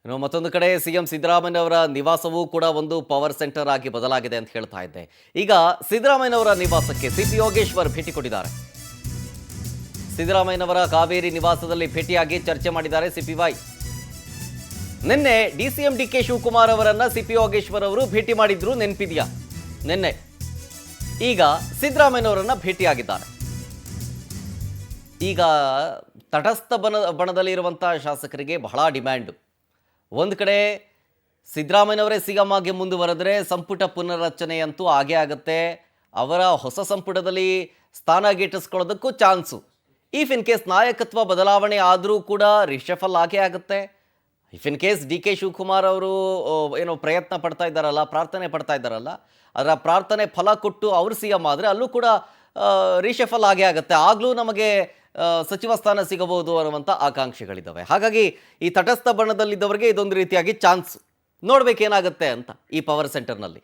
ಇನ್ನು ಮತ್ತೊಂದು ಕಡೆ ಸಿಎಂ ಸಿದ್ದರಾಮಯ್ಯನವರ ನಿವಾಸವೂ ಕೂಡ ಒಂದು ಪವರ್ ಸೆಂಟರ್ ಆಗಿ ಬದಲಾಗಿದೆ ಅಂತ ಹೇಳ್ತಾ ಇದ್ದೆ. ಈಗ ಸಿದ್ದರಾಮಯ್ಯನವರ ನಿವಾಸಕ್ಕೆ ಸಿಪಿ ಯೋಗೇಶ್ವರ್ ಭೇಟಿ ಕೊಟ್ಟಿದ್ದಾರೆ. ಸಿದ್ದರಾಮಯ್ಯನವರ ಕಾವೇರಿ ನಿವಾಸದಲ್ಲಿ ಭೇಟಿಯಾಗಿ ಚರ್ಚೆ ಮಾಡಿದ್ದಾರೆ ಸಿಪಿವೈ. ನಿನ್ನೆ ಡಿಸಿಎಂ ಡಿಕೆ ಶಿವಕುಮಾರ್ ಅವರನ್ನ ಸಿಪಿ ಯೋಗೇಶ್ವರ್ ಅವರು ಭೇಟಿ ಮಾಡಿದ್ರು, ನೆನಪಿದೆಯಾ? ನಿನ್ನೆ. ಈಗ ಸಿದ್ದರಾಮಯ್ಯನವರನ್ನ ಭೇಟಿಯಾಗಿದ್ದಾರೆ. ಈಗ ತಟಸ್ಥ ಬಣದಲ್ಲಿ ಇರುವಂತಹ ಶಾಸಕರಿಗೆ ಬಹಳ ಡಿಮ್ಯಾಂಡು. ಒಂದು ಕಡೆ ಸಿದ್ದರಾಮಯ್ಯನವರೇ ಸಿಎಂ ಆಗಿ ಮುಂದುವರೆದರೆ ಸಂಪುಟ ಪುನರ್ರಚನೆಯಂತೂ ಆಗೇ ಆಗುತ್ತೆ. ಅವರ ಹೊಸ ಸಂಪುಟದಲ್ಲಿ ಸ್ಥಾನ ಗಿಟ್ಟಿಸ್ಕೊಳ್ಳೋದಕ್ಕೂ ಚಾನ್ಸು. ಇಫ್ ಇನ್ ಕೇಸ್ ನಾಯಕತ್ವ ಬದಲಾವಣೆ ಆದರೂ ಕೂಡ ರಿಷಫಲ್ ಆಗೇ ಆಗುತ್ತೆ. If in case D K Shivakumar ಅವರು ಏನೋ ಪ್ರಯತ್ನ ಪಡ್ತಾ ಇದ್ದಾರಲ್ಲ, ಪ್ರಾರ್ಥನೆ ಪಡ್ತಾ ಇದ್ದಾರಲ್ಲ, ಅದರ ಪ್ರಾರ್ಥನೆ ಫಲ ಕೊಟ್ಟು ಅವರು ಸಿಎಂ ಆದರೆ ಅಲ್ಲೂ ಕೂಡ ರಿಷಫಲ್ ಆಗೇ ಆಗುತ್ತೆ. ಆಗಲೂ ನಮಗೆ ಸಚಿವ ಸ್ಥಾನ ಸಿಗಬಹುದು ಅನ್ನುವಂಥ ಆಕಾಂಕ್ಷೆಗಳಿದ್ದಾವೆ. ಹಾಗಾಗಿ ಈ ತಟಸ್ಥ ಬಣ್ಣದಲ್ಲಿದ್ದವರಿಗೆ ಇದೊಂದು ರೀತಿಯಾಗಿ ಚಾನ್ಸ್. ನೋಡ್ಬೇಕೇನಾಗುತ್ತೆ ಅಂತ ಈ ಪವರ್ ಸೆಂಟರ್ನಲ್ಲಿ.